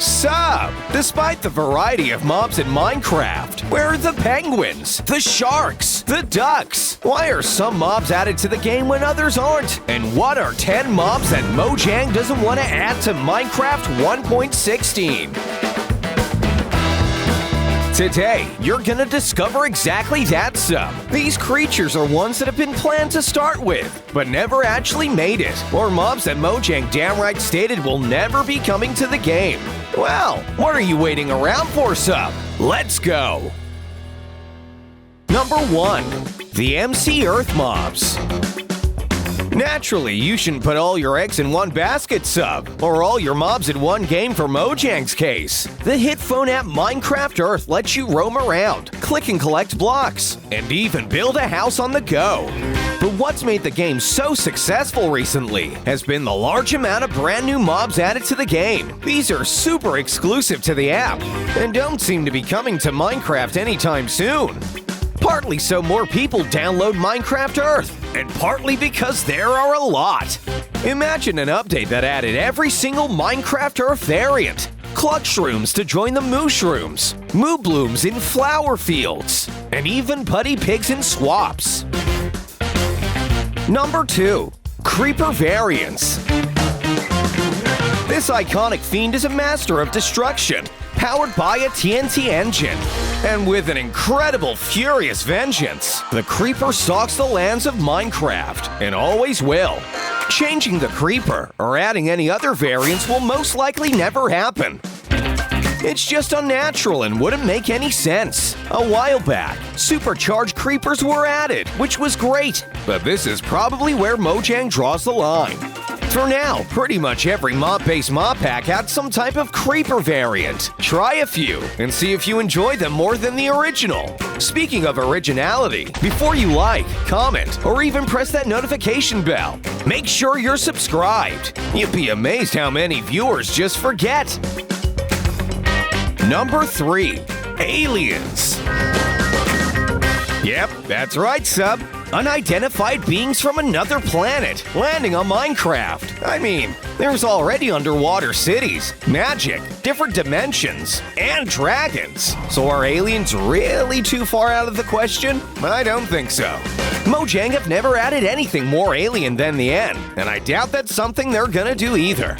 Sup! Despite the variety of mobs in Minecraft, where are the penguins, the sharks, the ducks? Why are some mobs added to the game when others aren't? And what are 10 mobs that Mojang doesn't want to add to Minecraft 1.16? Today, you're gonna discover exactly that, sup. These creatures are ones that have been planned to start with, but never actually made it, or mobs that Mojang downright stated will never be coming to the game. Well, what are you waiting around for, sup? Let's go! Number 1. The MC Earth Mobs. Naturally, you shouldn't put all your eggs in one basket, sub, or all your mobs in one game for Mojang's case. The hit phone app Minecraft Earth lets you roam around, click and collect blocks, and even build a house on the go. But what's made the game so successful recently has been the large amount of brand new mobs added to the game. These are super exclusive to the app, and don't seem to be coming to Minecraft anytime soon. Partly so more people download Minecraft Earth, and partly because there are a lot. Imagine an update that added every single Minecraft Earth variant. Clutch shrooms to join the Mushrooms, Moo Blooms in flower fields, and even putty pigs in swaps. Number 2. Creeper variants. This iconic fiend is a master of destruction, powered by a TNT engine. And with an incredible, furious vengeance, the Creeper stalks the lands of Minecraft, and always will. Changing the Creeper, or adding any other variants will most likely never happen. It's just unnatural and wouldn't make any sense. A while back, supercharged creepers were added, which was great, but this is probably where Mojang draws the line. For now, pretty much every mob-based mob pack had some type of creeper variant. Try a few and see if you enjoy them more than the original. Speaking of originality, before you like, comment, or even press that notification bell, make sure you're subscribed. You'd be amazed how many viewers just forget. Number 3. Aliens. Yep, that's right, sub. Unidentified beings from another planet landing on Minecraft. I mean, there's already underwater cities, magic, different dimensions, and dragons. So are aliens really too far out of the question? I don't think so. Mojang have never added anything more alien than the end, and I doubt that's something they're gonna do either.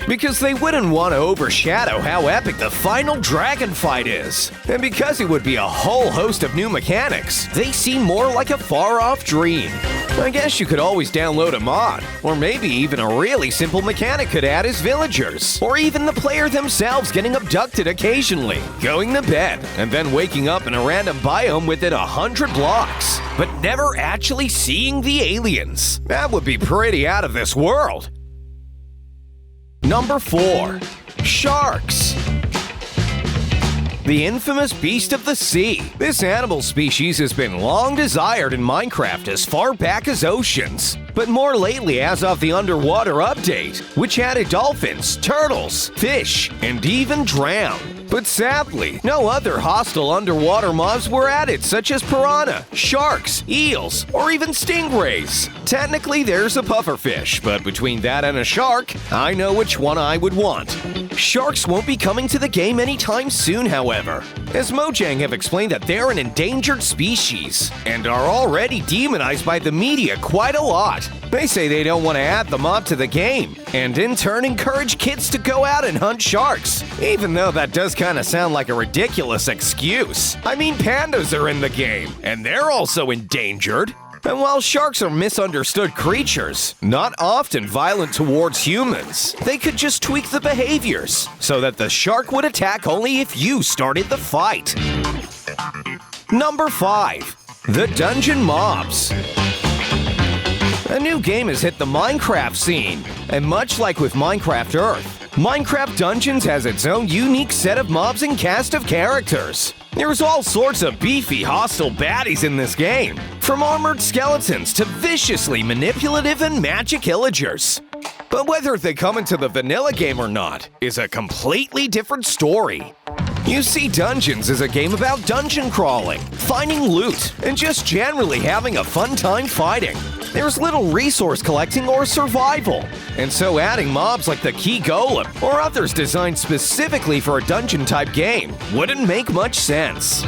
Because they wouldn't want to overshadow how epic the final dragon fight is. And because it would be a whole host of new mechanics, they seem more like a far-off dream. I guess you could always download a mod, or maybe even a really simple mechanic could add as villagers, or even the player themselves getting abducted occasionally, going to bed, and then waking up in a random biome within 100 blocks, but never actually seeing the aliens. That would be pretty out of this world. Number 4. Sharks. The infamous beast of the sea. This animal species has been long desired in Minecraft as far back as oceans, but more lately as of the underwater update, which added dolphins, turtles, fish, and even drown. But sadly, no other hostile underwater mobs were added, such as piranha, sharks, eels, or even stingrays. Technically, there's a pufferfish, but between that and a shark, I know which one I would want. Sharks won't be coming to the game anytime soon, however, as Mojang have explained that they're an endangered species and are already demonized by the media quite a lot. They say they don't want to add the mob to the game, and in turn encourage kids to go out and hunt sharks, even though that does kind of sound like a ridiculous excuse. I mean, pandas are in the game, and they're also endangered. And while sharks are misunderstood creatures, not often violent towards humans, they could just tweak the behaviors so that the shark would attack only if you started the fight. Number 5. The Dungeon Mobs. A new game has hit the Minecraft scene, and much like with Minecraft Earth, Minecraft Dungeons has its own unique set of mobs and cast of characters. There's all sorts of beefy, hostile baddies in this game, from armored skeletons to viciously manipulative and magic illagers. But whether they come into the vanilla game or not is a completely different story. You see, Dungeons is a game about dungeon crawling, finding loot, and just generally having a fun time fighting. There's little resource collecting or survival, and so adding mobs like the Key Golem or others designed specifically for a dungeon-type game wouldn't make much sense.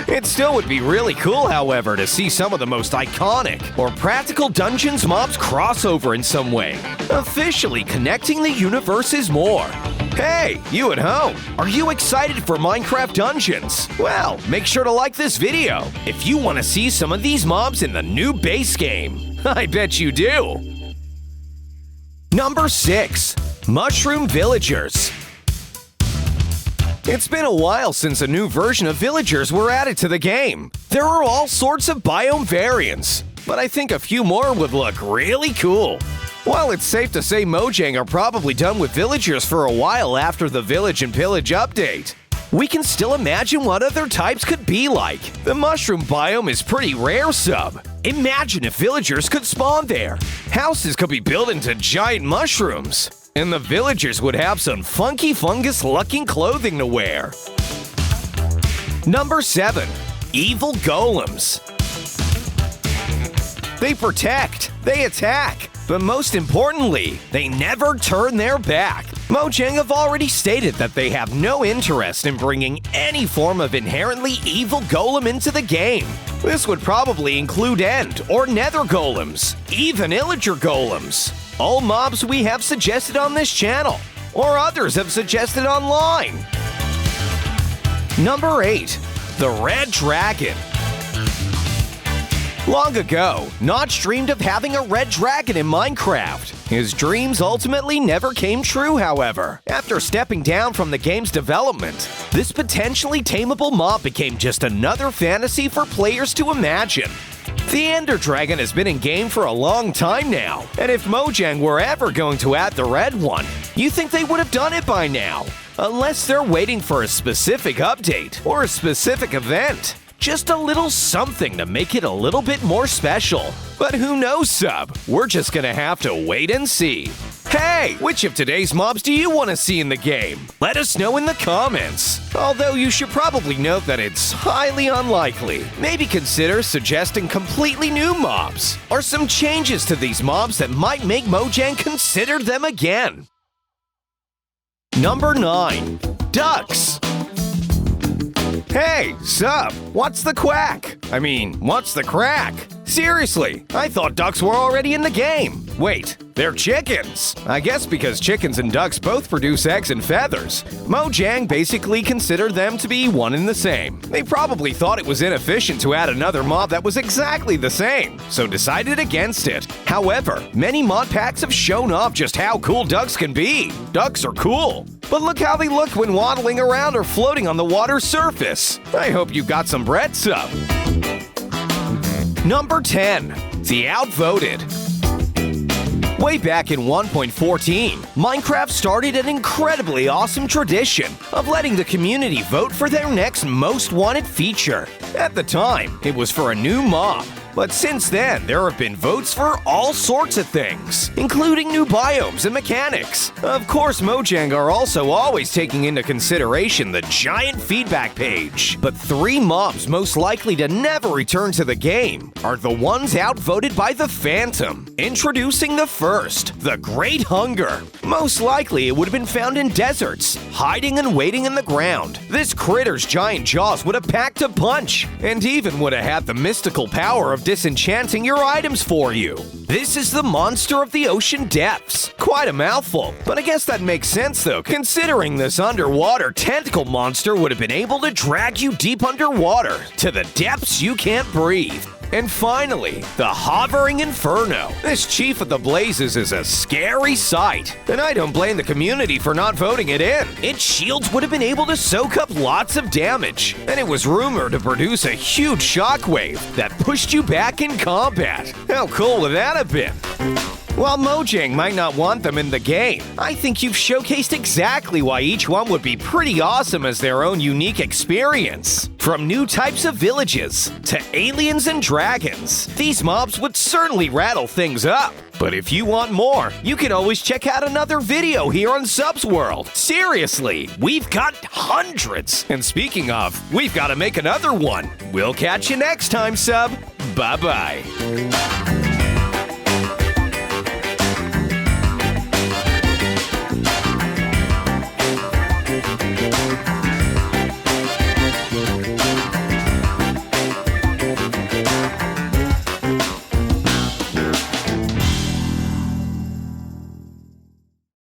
It still would be really cool, however, to see some of the most iconic or practical Dungeons mobs crossover in some way, officially connecting the universes more. Hey, you at home, are you excited for Minecraft Dungeons? Well, make sure to like this video if you want to see some of these mobs in the new base game. I bet you do! Number 6. Mushroom Villagers. It's been a while since a new version of villagers were added to the game. There are all sorts of biome variants, but I think a few more would look really cool. While it's safe to say Mojang are probably done with villagers for a while after the Village and Pillage update, we can still imagine what other types could be like. The mushroom biome is pretty rare, sub. Imagine if villagers could spawn there. Houses could be built into giant mushrooms. And the villagers would have some funky fungus-looking clothing to wear. Number 7. Evil Golems. They protect, they attack, but most importantly, they never turn their back. Mojang have already stated that they have no interest in bringing any form of inherently evil golem into the game. This would probably include End or Nether Golems, even Illager Golems. All mobs we have suggested on this channel, or others have suggested online. Number 8. The Red Dragon. Long ago, Notch dreamed of having a red dragon in Minecraft. His dreams ultimately never came true, however. After stepping down from the game's development, this potentially tameable mob became just another fantasy for players to imagine. The Ender Dragon has been in game for a long time now, and if Mojang were ever going to add the red one, you think they would have done it by now. Unless they're waiting for a specific update or a specific event. Just a little something to make it a little bit more special. But who knows, sub? We're just gonna have to wait and see. Hey, which of today's mobs do you want to see in the game? Let us know in the comments. Although you should probably note that it's highly unlikely. Maybe consider suggesting completely new mobs, or some changes to these mobs that might make Mojang consider them again. Number 9. Ducks. Hey, sup? What's the quack? I mean, what's the crack? Seriously, I thought ducks were already in the game. Wait, they're chickens. I guess because chickens and ducks both produce eggs and feathers, Mojang basically considered them to be one and the same. They probably thought it was inefficient to add another mob that was exactly the same, so decided against it. However, many mod packs have shown off just how cool ducks can be. Ducks are cool. But look how they look when waddling around or floating on the water's surface. I hope you got some bread, sub. Number 10. The Outvoted. Way back in 1.14, Minecraft started an incredibly awesome tradition of letting the community vote for their next most wanted feature. At the time, it was for a new mob. But since then, there have been votes for all sorts of things, including new biomes and mechanics. Of course, Mojang are also always taking into consideration the giant feedback page. But 3 mobs most likely to never return to the game are the ones outvoted by the Phantom. Introducing the first, the Great Hunger. Most likely it would have been found in deserts, hiding and waiting in the ground. This critter's giant jaws would have packed a punch, and even would have had the mystical power of disenchanting your items for you. This is the monster of the ocean depths. Quite a mouthful, but I guess that makes sense though, considering this underwater tentacle monster would have been able to drag you deep underwater to the depths you can't breathe. And finally, the Hovering Inferno. This Chief of the Blazes is a scary sight, and I don't blame the community for not voting it in. Its shields would have been able to soak up lots of damage, and it was rumored to produce a huge shockwave that pushed you back in combat. How cool would that have been? While Mojang might not want them in the game, I think you've showcased exactly why each one would be pretty awesome as their own unique experience. From new types of villages to aliens and dragons, these mobs would certainly rattle things up. But if you want more, you can always check out another video here on Sub's World. Seriously, we've got hundreds. And speaking of, we've got to make another one. We'll catch you next time, Sub. Bye-bye.